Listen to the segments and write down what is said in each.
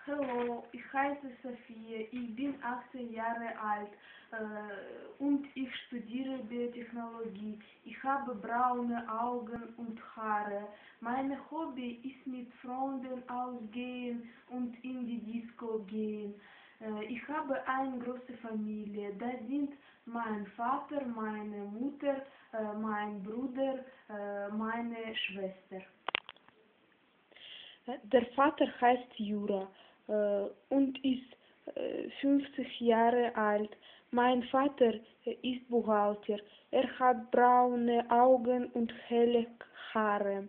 Hallo, ich heiße Sophie, ich bin 18 Jahre alt und ich studiere Biotechnologie. Ich habe braune Augen und Haare. Mein Hobby ist mit Freunden ausgehen und in die Disco gehen. Ich habe eine große Familie. Da sind mein Vater, meine Mutter, mein Bruder, meine Schwester. Der Vater heißt Jura und ist 50 Jahre alt. Mein Vater ist Buchhalter. Er hat braune Augen und helle Haare.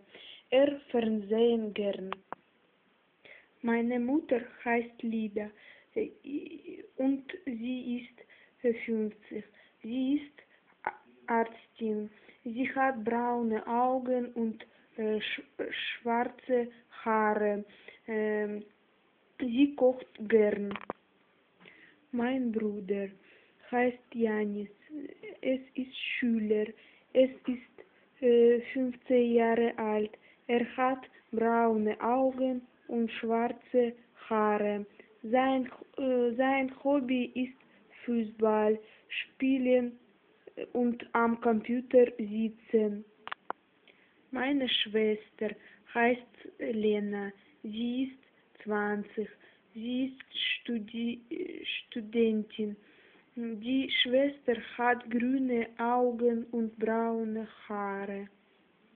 Er Fernsehen gern. Meine Mutter heißt Liebe und sie ist 50. Sie ist Ärztin. Sie hat braune Augen und schwarze Haare. Sie kocht gern. Mein Bruder heißt Janis. Es ist Schüler. Es ist 15 Jahre alt. Er hat braune Augen und schwarze Haare. Sein Hobby ist Fußball spielen und am Computer sitzen. Meine Schwester heißt Lena. Sie ist 20. Sie ist Studentin. Die Schwester hat grüne Augen und braune Haare.